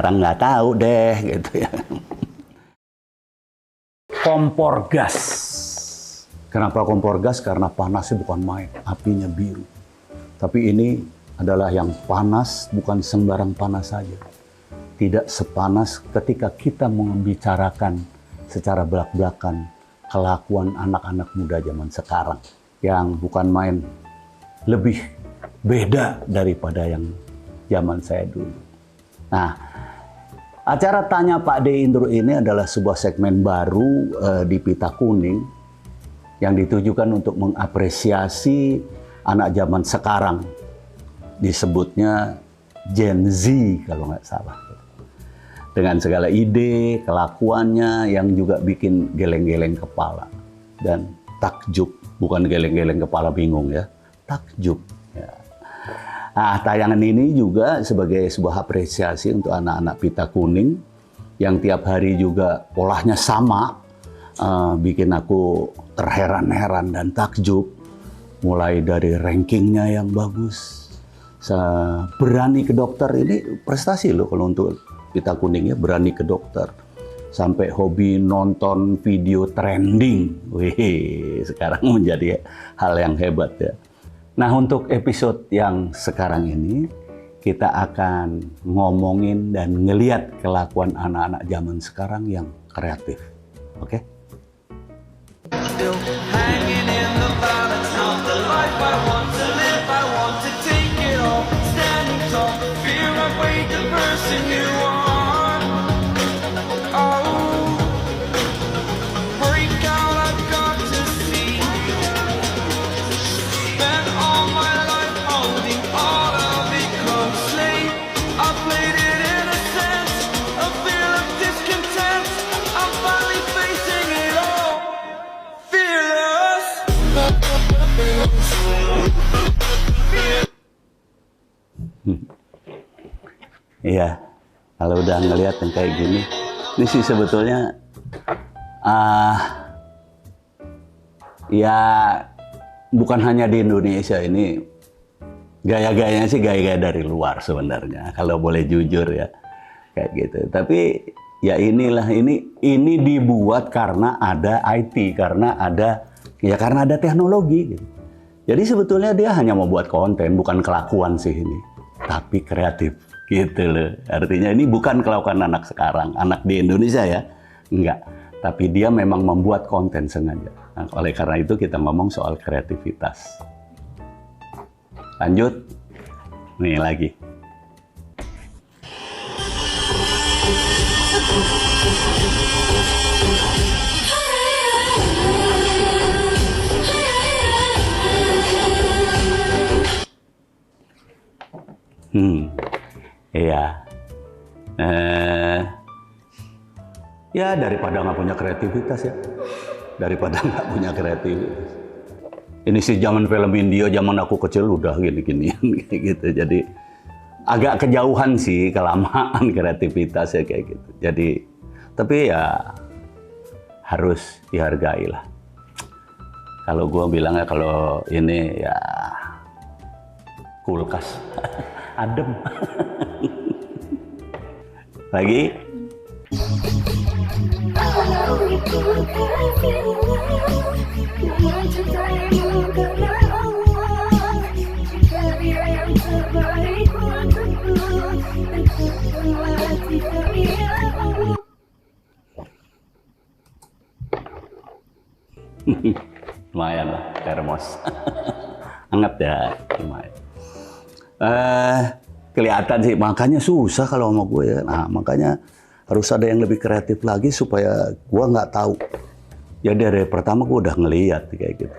sekarang nggak tahu deh gitu ya. Kompor gas. Kenapa kompor gas? Karena panasnya bukan main, apinya biru. Tapi ini adalah yang panas, bukan sembarang panas saja. Tidak sepanas ketika kita membicarakan secara belak-belakan kelakuan anak-anak muda zaman sekarang. Yang bukan main, lebih beda daripada yang zaman saya dulu. Nah, acara Tanya Pak D Indro ini adalah sebuah segmen baru di Pita Kuning yang ditujukan untuk mengapresiasi anak zaman sekarang. Disebutnya Gen Z kalau nggak salah. Dengan segala ide, kelakuannya yang juga bikin geleng-geleng kepala. Dan takjub, bukan geleng-geleng kepala bingung ya, takjub. Ya. Nah, tayangan ini juga sebagai sebuah apresiasi untuk anak-anak Pita Kuning yang tiap hari juga polanya sama, bikin aku terheran-heran dan takjub. Mulai dari rankingnya yang bagus, berani ke dokter, ini prestasi loh kalau untuk Pita Kuning ya, berani ke dokter. Sampai hobi nonton video trending. Wih, sekarang menjadi hal yang hebat ya. Nah, untuk episode yang sekarang ini, kita akan ngomongin dan ngeliat kelakuan anak-anak zaman sekarang yang kreatif. Oke? Iya, kalau udah ngelihat yang kayak gini, ini sih sebetulnya ya bukan hanya di Indonesia, ini gaya-gayanya sih gaya-gaya dari luar sebenarnya, kalau boleh jujur ya, kayak gitu. Tapi ya inilah, ini dibuat karena ada IT, karena ada teknologi gitu. Jadi sebetulnya dia hanya mau buat konten, bukan kelakuan sih ini, tapi kreatif gitu loh. Artinya ini bukan kelakuan anak sekarang, anak di Indonesia ya, enggak. Tapi dia memang membuat konten sengaja. Nah, oleh karena itu kita ngomong soal kreativitas. Lanjut, nih lagi. Iya. Ya daripada nggak punya kreativitas ya. Daripada nggak punya kreativitas. Ini sih zaman film India, zaman aku kecil udah gini-ginian gitu. Jadi agak kejauhan sih, kelamaan kreativitas ya kayak gitu. Jadi tapi ya harus dihargai lah. Kalau gua bilangnya kalau ini ya kulkas. Adem. Lagi. Lumayan lah, termos. Hangat ya, lumayan. Kelihatan sih, makanya susah kalau sama gue ya. Nah, makanya harus ada yang lebih kreatif lagi supaya gue nggak tahu. Ya dari pertama gue udah ngeliat kayak gitu.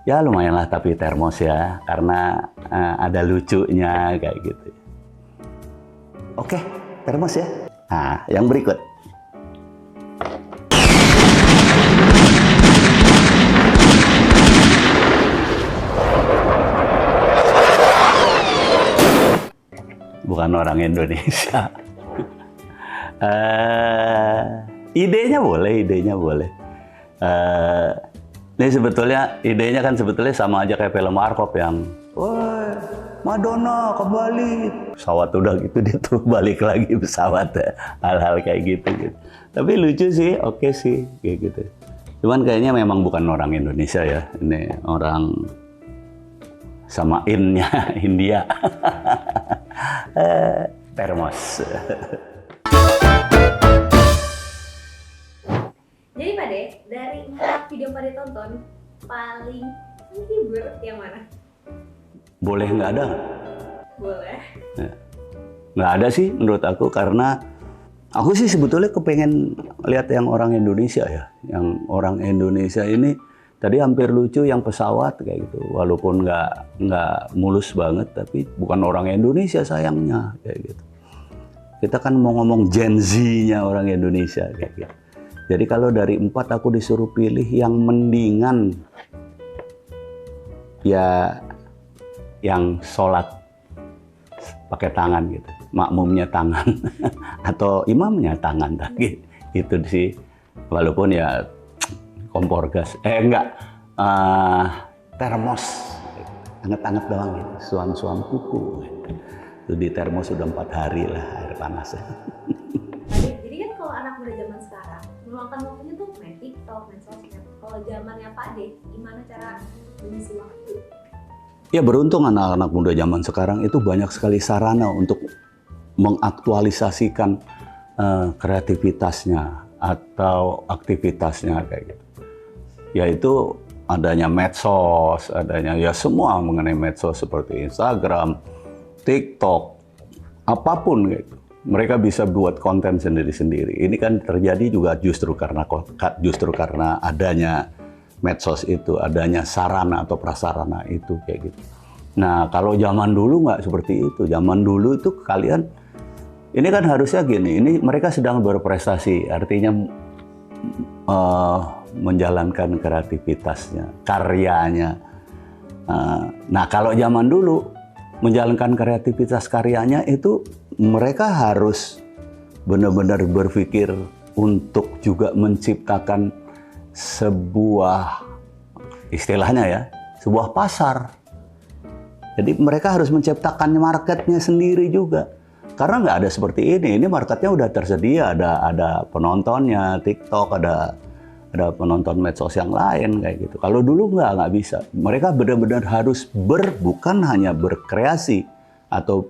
Ya lumayan lah, tapi termos ya, karena ada lucunya kayak gitu. Oke, termos ya. Nah, yang berikut. Bukan orang Indonesia. Idenya boleh. Ini sebetulnya idenya kan sebetulnya sama aja kayak film Warkop yang, wah Madonna kembali. Pesawat udah gitu dia tuh balik lagi pesawat ya. Hal-hal kayak gitu. Tapi lucu sih, oke sih kayak gitu. Cuman kayaknya memang bukan orang Indonesia ya. Ini orang sama in-nya India. Termos. Jadi Pak De, dari 4 video yang Pak De tonton, paling menghibur yang mana? Boleh nggak ada? Boleh. Ya. Nggak ada sih menurut aku, karena aku sih sebetulnya kepengen lihat yang orang Indonesia ya. Yang orang Indonesia ini tadi hampir lucu yang pesawat kayak gitu. Walaupun nggak mulus banget, tapi bukan orang Indonesia sayangnya kayak gitu. Kita kan mau ngomong Gen Z-nya orang Indonesia kayak gitu. Jadi kalau dari 4 aku disuruh pilih yang mendingan, ya yang sholat pakai tangan gitu, makmumnya tangan atau imamnya tangan tadi itu sih. Walaupun ya kompor gas, termos, anget-anget doang gitu, suam-suam kuku gitu. Itu di termos sudah 4 hari lah air panasnya. Jadi kan kalau anak muda zaman sekarang meluangkan waktunya tuh main TikTok, main sosmed. Kalau zamannya Pak De, gimana cara mengisi waktu? Ya beruntung anak-anak muda zaman sekarang itu banyak sekali sarana untuk mengaktualisasikan kreativitasnya atau aktivitasnya kayak gitu. Yaitu adanya medsos, adanya ya semua mengenai medsos seperti Instagram, TikTok, apapun gitu. Mereka bisa buat konten sendiri-sendiri. Ini kan terjadi juga justru karena adanya medsos itu, adanya sarana atau prasarana itu kayak gitu. Nah, kalau zaman dulu nggak seperti itu. Zaman dulu itu kalian, ini kan harusnya gini, ini mereka sedang berprestasi, artinya menjalankan kreativitasnya, karyanya. Nah, kalau zaman dulu menjalankan kreativitas karyanya itu mereka harus benar-benar berpikir untuk juga menciptakan sebuah, istilahnya ya, sebuah pasar. Jadi mereka harus menciptakan marketnya sendiri juga. Karena nggak ada seperti ini marketnya udah tersedia, ada penontonnya, TikTok, ada penonton medsos yang lain kayak gitu. Kalau dulu nggak bisa. Mereka benar-benar harus bukan hanya berkreasi atau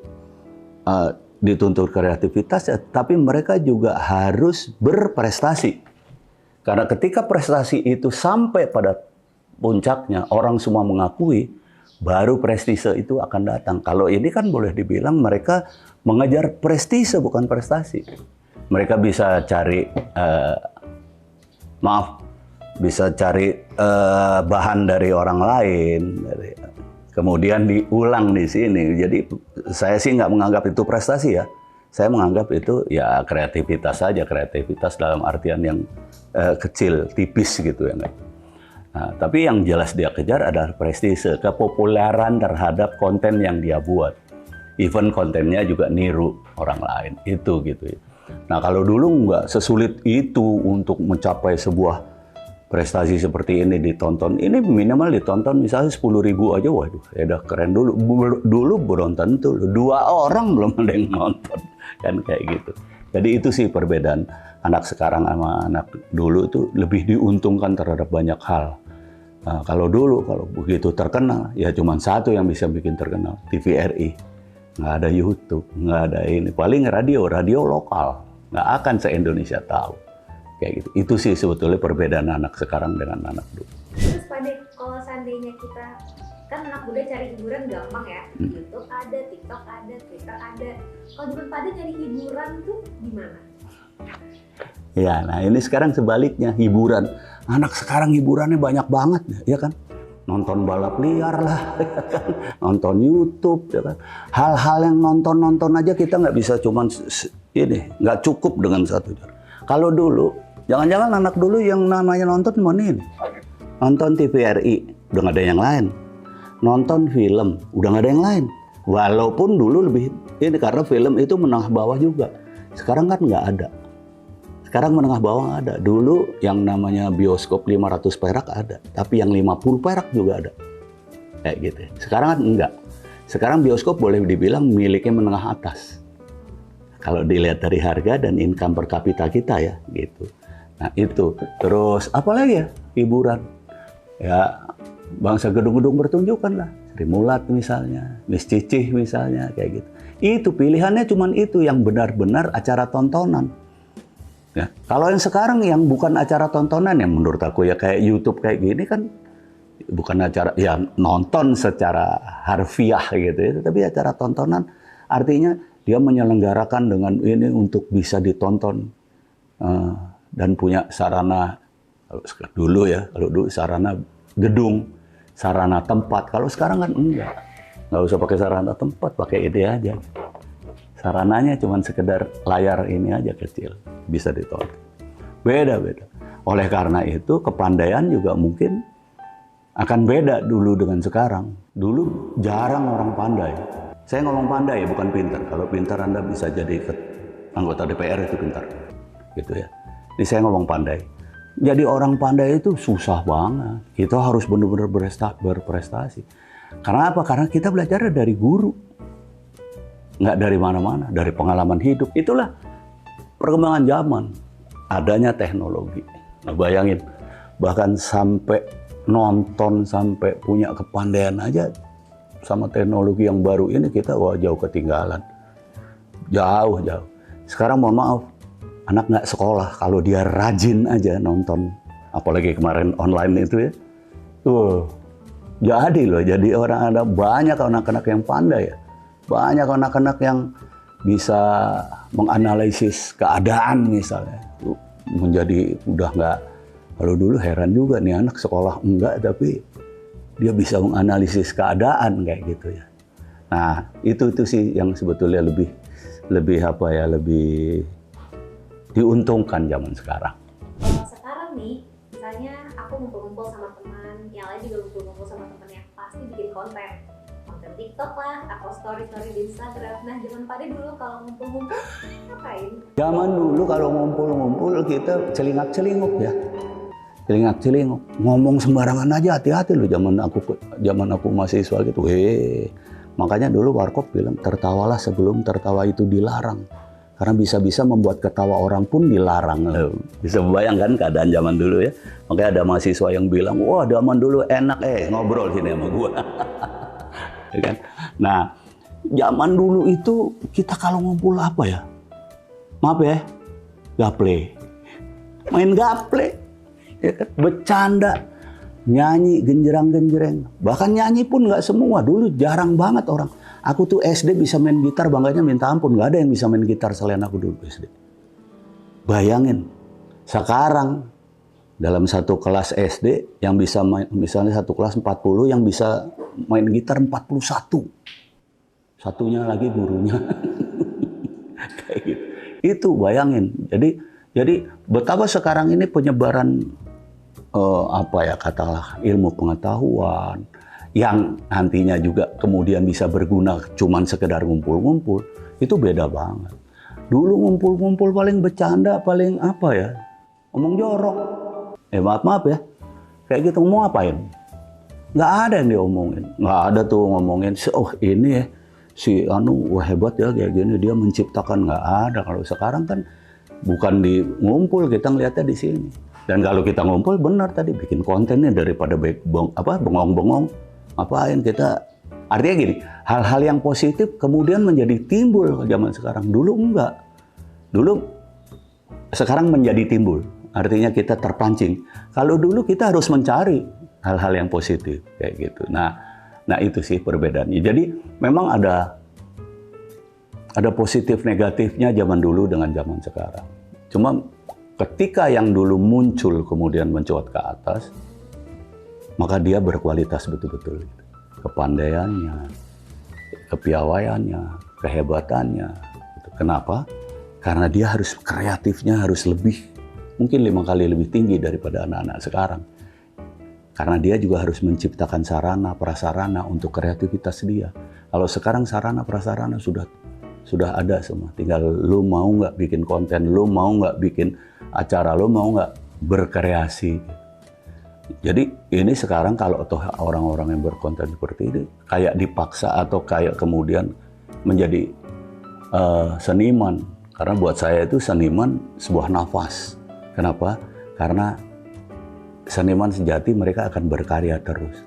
dituntut kreativitas, tapi mereka juga harus berprestasi. Karena ketika prestasi itu sampai pada puncaknya, orang semua mengakui, baru prestise itu akan datang. Kalau ini kan boleh dibilang mereka mengejar prestise bukan prestasi. Mereka bisa cari, bisa cari bahan dari orang lain, kemudian diulang di sini. Jadi saya sih nggak menganggap itu prestasi ya. Saya menganggap itu ya kreativitas saja, kreativitas dalam artian yang kecil, tipis gitu ya. Nah, tapi yang jelas dia kejar adalah prestise, kepopuleran terhadap konten yang dia buat. Even kontennya juga niru orang lain, itu gitu ya. Nah kalau dulu nggak sesulit itu untuk mencapai sebuah prestasi seperti ini ditonton. Ini minimal ditonton misalnya 10.000 aja, waduh ya udah keren dulu. Dulu belum tentu, 2 orang belum ada yang nonton. Kan kayak gitu. Jadi itu sih perbedaan anak sekarang sama anak dulu itu lebih diuntungkan terhadap banyak hal. Nah, kalau dulu kalau begitu terkenal ya cuma satu yang bisa bikin terkenal, TVRI. Nggak ada YouTube, nggak ada ini. Paling radio lokal, nggak akan se-Indonesia tahu. Kayak gitu. Itu sih sebetulnya perbedaan anak sekarang dengan anak dulu. Terus Pak De, kalau seandainya kita kan anak muda cari hiburan gampang ya, YouTube ada, TikTok ada, Twitter ada. Kalau zaman Pak De nyari hiburan tuh gimana? Ya, nah ini sekarang sebaliknya, hiburan. Anak sekarang hiburannya banyak banget, ya kan? Nonton balap liar lah, ya kan? Nonton YouTube, ya kan? Hal-hal yang nonton aja kita nggak bisa cuman ini, nggak cukup dengan satu. Kalau dulu, jangan-jangan anak dulu yang namanya nonton cuma ini. Nonton TVRI, udah nggak ada yang lain. Nonton film, udah nggak ada yang lain. Walaupun dulu lebih ini karena film itu menengah bawah juga. Sekarang kan nggak ada. Sekarang menengah bawah ada. Dulu yang namanya bioskop 500 perak ada, tapi yang 50 perak juga ada. Kayak gitu. Sekarang kan enggak. Sekarang bioskop boleh dibilang miliknya menengah atas. Kalau dilihat dari harga dan income per kapita kita ya, gitu. Nah itu. Terus apa lagi ya? Hiburan. Ya bangsa gedung-gedung pertunjukan lah. Sri Mulat misalnya, Miss Cicih misalnya, kayak gitu. Itu pilihannya cuman itu yang benar-benar acara tontonan. Ya, kalau yang sekarang yang bukan acara tontonan yang menurut aku ya kayak YouTube kayak gini kan bukan acara ya nonton secara harfiah gitu ya, tapi acara tontonan artinya dia menyelenggarakan dengan ini untuk bisa ditonton dan punya sarana kalau dulu sarana gedung, sarana tempat. Kalau sekarang kan nggak usah pakai sarana tempat, pakai ide aja. Sarananya cuma sekedar layar ini aja kecil, bisa ditonton. Beda-beda. Oleh karena itu kepandaian juga mungkin akan beda dulu dengan sekarang. Dulu jarang orang pandai. Saya ngomong pandai bukan pintar. Kalau pintar Anda bisa jadi anggota DPR itu pintar. Gitu ya. Ini saya ngomong pandai. Jadi orang pandai itu susah banget. Kita harus benar-benar berprestasi. Karena apa? Karena kita belajar dari guru. Nggak dari mana-mana, dari pengalaman hidup. Itulah perkembangan zaman, adanya teknologi. Nah, bayangin, bahkan sampai nonton, sampai punya kepandaian aja, sama teknologi yang baru ini kita jauh ketinggalan. Jauh. Sekarang mohon maaf, anak nggak sekolah, kalau dia rajin aja nonton, apalagi kemarin online itu ya, jadi orang ada banyak anak-anak yang pandai ya. Banyak anak-anak yang bisa menganalisis keadaan misalnya. Menjadi udah nggak, kalau dulu heran juga nih anak sekolah enggak, tapi dia bisa menganalisis keadaan kayak gitu ya. Nah itu sih yang sebetulnya lebih diuntungkan zaman sekarang. Kalau sekarang nih, misalnya aku ngumpul-ngumpul sama teman, yang lain juga ngumpul-ngumpul sama teman yang pasti bikin konten TikTok lah, atau story-story di Instagram. Nah, zaman pada dulu kalau ngumpul-ngumpul ngapain? Zaman dulu kalau ngumpul-ngumpul kita celingak-celinguk ya. Celingak-celinguk. Ngomong sembarangan aja, hati-hati loh zaman aku mahasiswa gitu. Makanya dulu Warkop bilang tertawalah sebelum tertawa itu dilarang. Karena bisa-bisa membuat ketawa orang pun dilarang. Bisa membayangkan keadaan zaman dulu ya. Makanya ada mahasiswa yang bilang, wah zaman dulu enak ngobrol sini sama gua. Kan? Nah, zaman dulu itu kita kalau ngumpul apa ya? Maaf ya, gaple. Main gaple. Ya kan? Bercanda, nyanyi genjerang-genjreng. Bahkan nyanyi pun nggak semua. Dulu jarang banget orang. Aku tuh SD bisa main gitar, bangganya minta ampun. Nggak ada yang bisa main gitar selain aku dulu SD. Bayangin, sekarang dalam satu kelas SD yang bisa main, misalnya satu kelas 40 yang bisa main gitar 41. Satunya lagi gurunya. Kayak gitu. Itu bayangin. Jadi betapa sekarang ini penyebaran katakanlah ilmu pengetahuan yang nantinya juga kemudian bisa berguna cuman sekedar ngumpul-ngumpul, itu beda banget. Dulu ngumpul-ngumpul paling bercanda, paling ngomong jorok. Maaf ya, kayak gitu ngomong apain? Nggak ada yang diomongin, nggak ada tuh ngomongin, ini ya, si hebat ya kayak gini, dia menciptakan, nggak ada. Kalau sekarang kan bukan di ngumpul, kita ngeliatnya di sini. Dan kalau kita ngumpul benar tadi bikin kontennya daripada bengong-bengong, apain kita? Artinya gini, hal-hal yang positif kemudian menjadi timbul ke zaman sekarang. Dulu enggak, sekarang menjadi timbul. Artinya kita terpancing. Kalau dulu kita harus mencari hal-hal yang positif kayak gitu. Nah itu sih perbedaannya. Jadi memang ada positif negatifnya zaman dulu dengan zaman sekarang. Cuma ketika yang dulu muncul kemudian mencuat ke atas, maka dia berkualitas betul-betul. Kepandaiannya, kepiawaiannya, kehebatannya. Kenapa? Karena dia harus kreatifnya harus lebih, mungkin 5 kali lebih tinggi daripada anak-anak sekarang. Karena dia juga harus menciptakan sarana, prasarana untuk kreativitas dia. Kalau sekarang sarana, prasarana sudah ada semua. Tinggal lu mau nggak bikin konten, lu mau nggak bikin acara, lu mau nggak berkreasi. Jadi ini sekarang kalau toh orang-orang yang berkonten seperti ini kayak dipaksa atau kayak kemudian menjadi seniman. Karena buat saya itu seniman sebuah nafas. Kenapa? Karena seniman sejati mereka akan berkarya terus.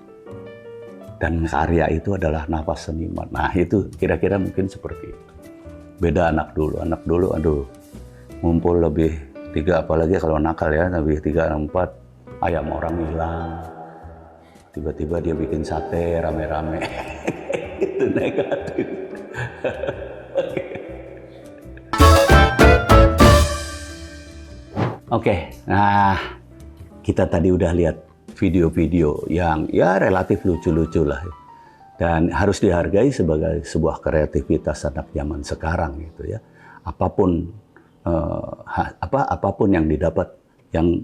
Dan karya itu adalah nafas seniman. Nah itu kira-kira mungkin seperti itu. Beda anak dulu. Anak dulu aduh ngumpul lebih 3, apalagi kalau nakal ya, lebih 3, 4. Ayam orang hilang, tiba-tiba dia bikin sate rame-rame. Itu negatif. Oke, nah kita tadi udah lihat video-video yang ya relatif lucu-lucu lah. Dan harus dihargai sebagai sebuah kreativitas anak zaman sekarang gitu ya. Apapun apapun yang didapat yang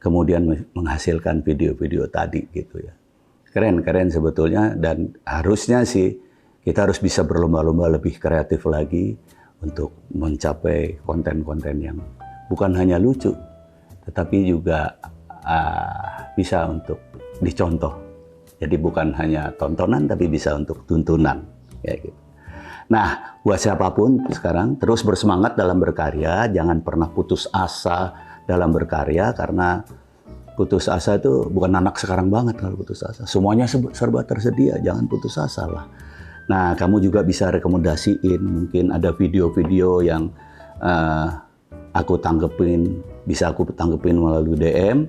kemudian menghasilkan video-video tadi gitu ya. Keren sebetulnya, dan harusnya sih kita harus bisa berlomba-lomba lebih kreatif lagi untuk mencapai konten-konten yang bukan hanya lucu, tetapi juga bisa untuk dicontoh. Jadi bukan hanya tontonan, tapi bisa untuk tuntunan. Ya gitu. Nah, buat siapapun sekarang terus bersemangat dalam berkarya, jangan pernah putus asa dalam berkarya, karena putus asa itu bukan anak sekarang banget kalau putus asa. Semuanya serba tersedia, jangan putus asa lah. Nah, kamu juga bisa rekomendasiin, mungkin ada video-video yang aku tanggepin, bisa aku tanggepin melalui DM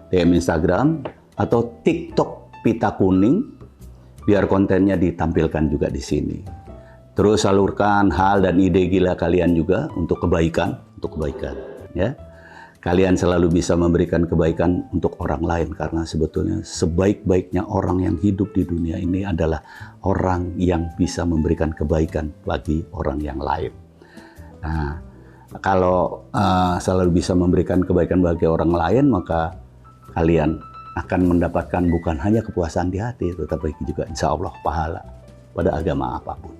Instagram, atau TikTok Pita Kuning, biar kontennya ditampilkan juga di sini. Terus salurkan hal dan ide gila kalian juga untuk kebaikan, ya. Kalian selalu bisa memberikan kebaikan untuk orang lain, karena sebetulnya sebaik-baiknya orang yang hidup di dunia ini adalah orang yang bisa memberikan kebaikan bagi orang yang lain. Nah, kalau selalu bisa memberikan kebaikan bagi orang lain, maka kalian akan mendapatkan bukan hanya kepuasan di hati, tetapi juga insya Allah pahala pada agama apapun.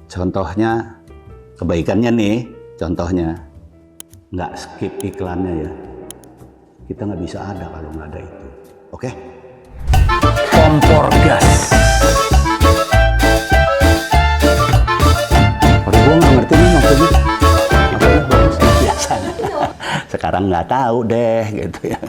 Contohnya, kebaikannya nih, contohnya, nggak skip iklannya ya. Kita nggak bisa ada kalau nggak ada itu. Oke? Kompor gas. Kalau gue nggak ngerti nih maksudnya. Maksudnya bagus biasanya. Sekarang nggak tahu deh gitu ya.